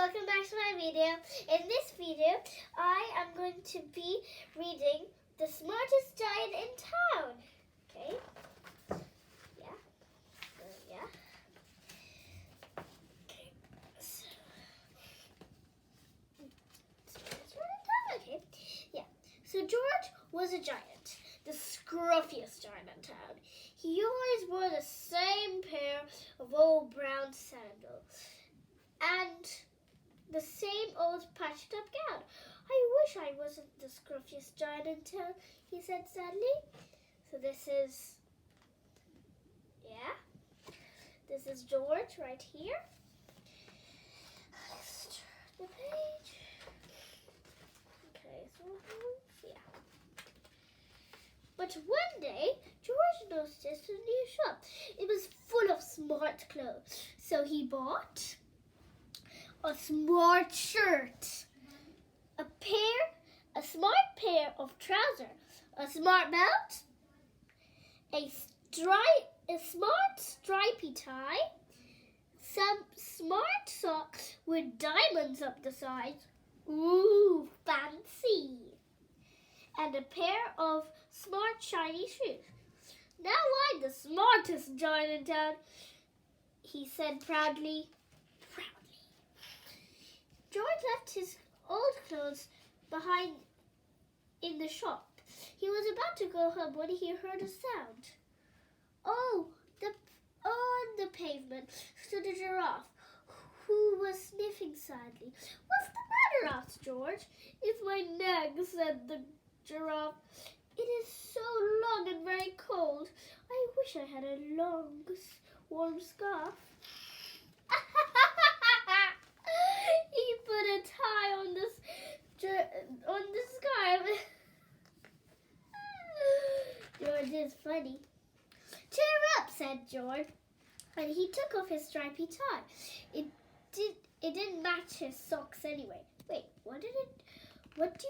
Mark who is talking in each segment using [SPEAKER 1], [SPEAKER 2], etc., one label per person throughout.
[SPEAKER 1] welcome back to my video. In this video, I am going to be reading The Smartest Giant in Town. Okay? Yeah. Okay. Okay. Yeah. So George was a giant, the scruffiest giant in town. He always wore the same pair of old brown sandals and the same old patched up gown. I wish I wasn't the scruffiest giant in town, he said sadly. So this is George right here. Let's turn the page. Okay, so yeah. But one day, George noticed a new shop. It was full of smart clothes. So he bought a smart shirt, a smart pair of trousers, a smart belt, a smart stripy tie, some smart socks with diamonds up the sides. Ooh, fancy! And a pair of smart shiny shoes. Now I'm the smartest giant in town, he said proudly. George left his old clothes behind in the shop. He was about to go home when he heard a sound. On the pavement stood a giraffe who was sniffing sadly. What's the matter? Asked George. It's my neck, said the giraffe. It is so long and very cold. I wish I had a long, warm scarf. He put a tie on the scarf. George is funny. Cheer up, said George, and he took off his stripy tie. It didn't match his socks anyway. Wait, what do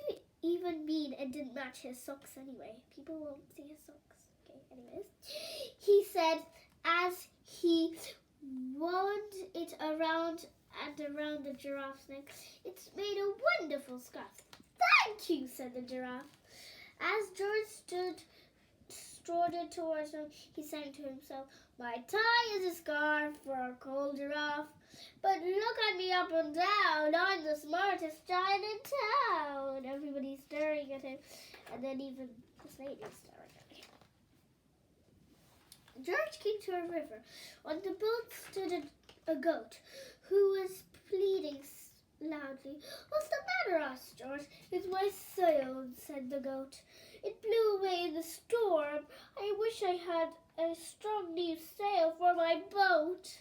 [SPEAKER 1] you even mean it didn't match his socks anyway? People won't see his socks. Okay, anyways. He said as he wound it around and around the giraffe's neck. It's made a wonderful scarf. Thank you, said the giraffe. As George strode towards him, he sang to himself, my tie is a scarf for a cold giraffe, but look at me up and down, I'm the smartest giant in town. Everybody's staring at him, and then even this lady's staring at him. George came to a river. On the boat stood a goat who was pleading loudly. What's the matter? Asked George. It's my sail, said the goat. It blew away in the storm. I wish I had a strong new sail for my boat.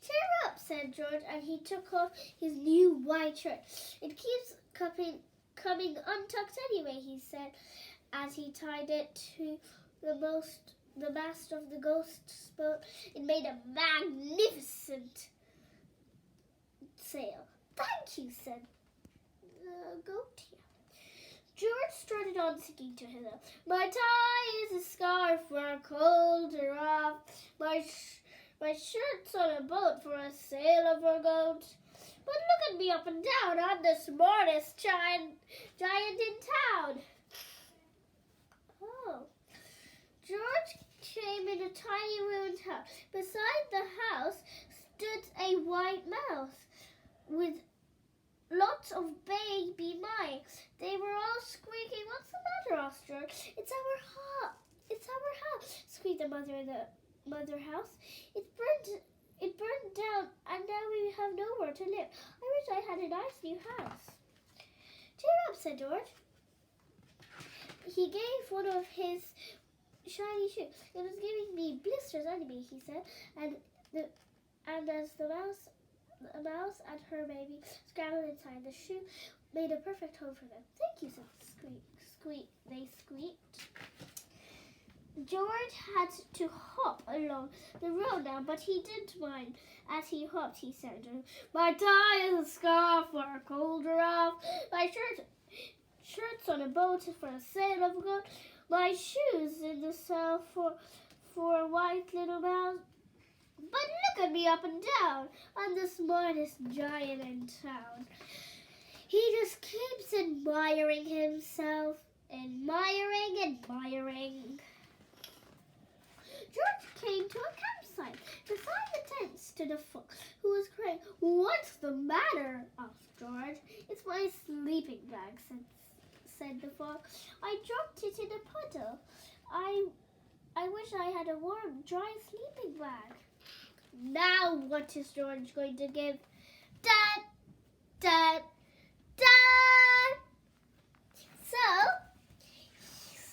[SPEAKER 1] Cheer up, said George, and he took off his new white shirt. It keeps coming untucked anyway, he said, as he tied it to the mast of the ghost's boat. It made a magnificent sail. Thank you, said the goat. George strutted on, singing to himself. My tie is a scarf for a cold giraffe. My shirt's on a boat for a sail of a goat. But look at me up and down. I'm the smartest giant in town. Oh. George came in a tiny ruined house. Beside the house stood a white mouse with lots of baby mice. They were all squeaking. What's the matter? Asked George. It's our house, squeaked the mother in the mother house. It burned down, and now we have nowhere to live. I wish I had a nice new house. Cheer up, said George. He gave one of his shiny shoes. It was giving me blisters anyway, he said, and as the mouse and her baby scrambled inside, the shoe made a perfect home for them. Thank you, said Squeak. They squeaked. George had to hop along the road now, but he didn't mind. As he hopped, he said, my tie is a scarf for a cold giraffe. My shirt's on a boat for a sail of a goat. My shoes in the sail for a white little mouse. But look at me up and down. I'm the smartest giant in town. He just keeps admiring himself. Admiring. George came to a campsite. Beside the tent stood a fox who was crying. "What's the matter?" asked George. "It's my sleeping bag," said the fox. "I dropped it in a puddle. I wish I had a warm, dry sleeping bag." Now what is George going to give? Dad, dad, dad.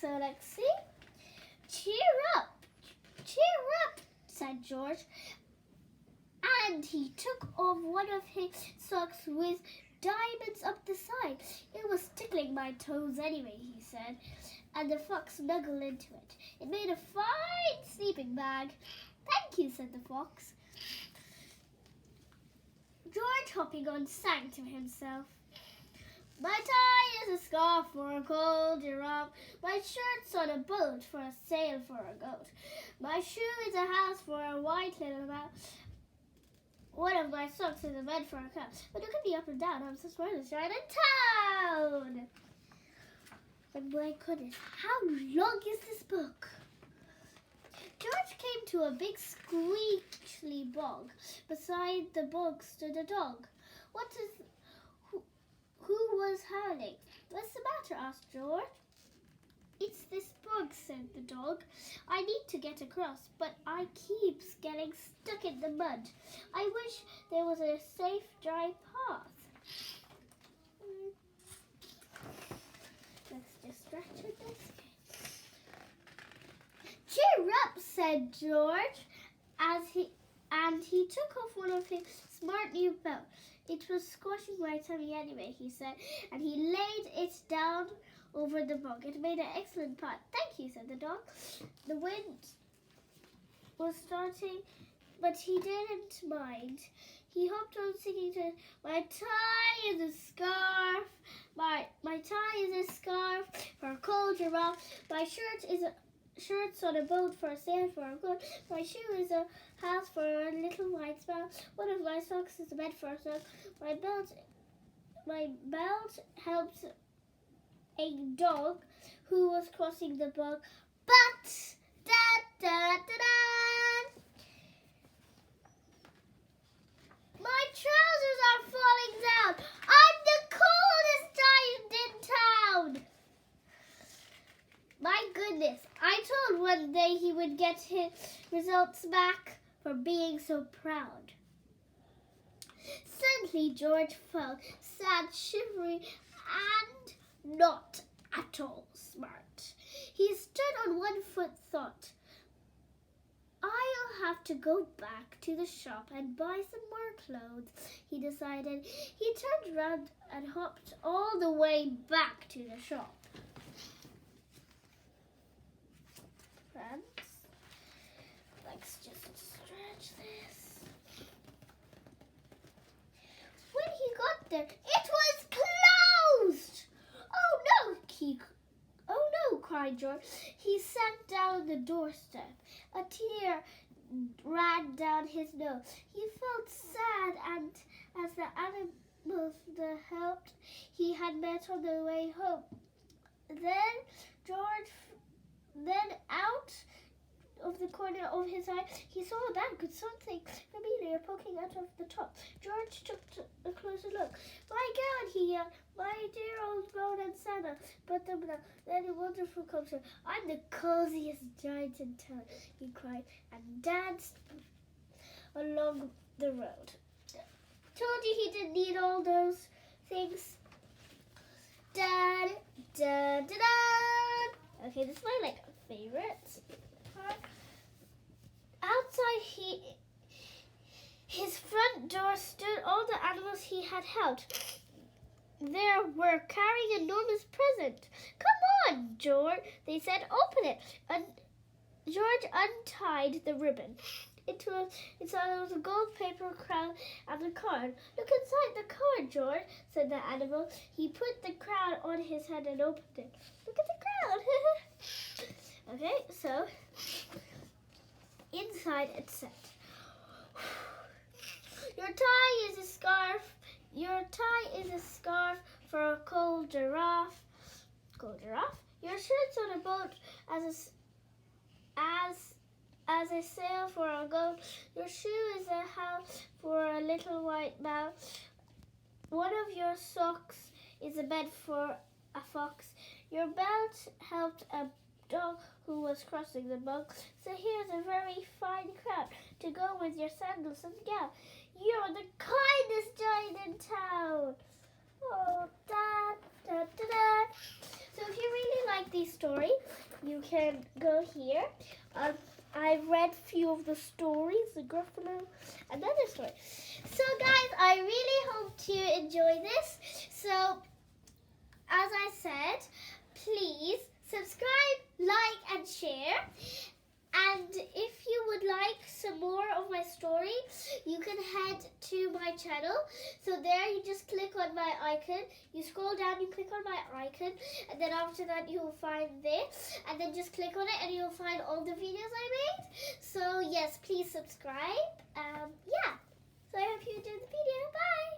[SPEAKER 1] So let's see. Cheer up, said George. And he took off one of his socks with diamonds up the side. "It was tickling my toes anyway," he said. And the fox snuggled into it. "It made a fine sleeping bag." "Thank you," said the fox. George, hopping on, sang to himself. "My tie is a scarf for a cold giraffe. My shirt's on a boat for a sail for a goat. My shoe is a house for a white little mouse. One of my socks is a bed for a cow. But look at me up and down. I'm the smartest giant in town." And my goodness, how long is this book? George came to a big squeaky bog. Beside the bog stood a dog. Who was howling? "What's the matter?" asked George. "It's this bog," said the dog. "I need to get across, but I keep getting stuck in the mud. I wish there was a safe, dry path." Let's just stretch it this way. "Cheer up," said George, and he took off one of his smart new belts. "It was squashing my tummy anyway," he said, and he laid it down over the bog. "It made an excellent path." "Thank you," said the dog. The wind was starting, but he didn't mind. He hopped on, singing to "My tie is a scarf. My tie is a scarf for a cold giraffe. My shirt's on a boat for a sail for a goat. My shoe is a house for a little white mouse. One of my socks is a bed for a dog. My belt helps a dog who was crossing the bog. But my trousers are falling down. I'm the coldest giant in town." My goodness, I told one day he would get his results back for being so proud. Suddenly George felt sad, shivery, and not at all smart. He stood on one foot, thought, "I'll have to go back to the shop and buy some more clothes," he decided. He turned around and hopped all the way back to the shop. Friends, let's just stretch this. When he got there, it was closed. "Oh no, cried George. He sat down on the doorstep. A tear ran down his nose. He felt sad, and as the animals helped he had met on the way home. Then out of the corner of his eye, he saw a bag with something familiar poking out of the top. George took a closer look. "My God," he yelled, "my dear old Bone and Santa." But then a wonderful culture. "I'm the coziest giant in town," he cried, and danced along the road. Told you he didn't need all those things. Dad, da da da. Okay, this is my favorite part. Outside his front door stood all the animals he had helped. They were carrying an enormous present. "Come on, George," they said. "Open it." And George untied the ribbon. Inside there was a gold paper crown and a card. "Look inside the card, George," said the animal. He put the crown on his head and opened it. "Look at the crown." Okay, so inside it said, Your tie is a scarf. Your tie is a scarf for a cold giraffe. Cold giraffe. Your shirt's on a boat as a sail for a goat. Your shoe is a house for a little white mouse. One of your socks is a bed for a fox. Your belt helped a dog who was crossing the bog. So here's a very fine crown to go with your sandals and gown. You're the kindest giant in town. Oh, da, da, da, da. So if you really like this story, you can go here. I've read few of the stories, the Gruffalo, another story. So guys, I really hope you enjoy this. So, as I said, please subscribe, like, and share. And if you would like some more of my story, you can head to my channel. So there you just click on my icon. You scroll down, you click on my icon. And then after that you will find this. And then just click on it and you'll find all the videos I made. So yes, please subscribe. Yeah. So I hope you enjoyed the video. Bye.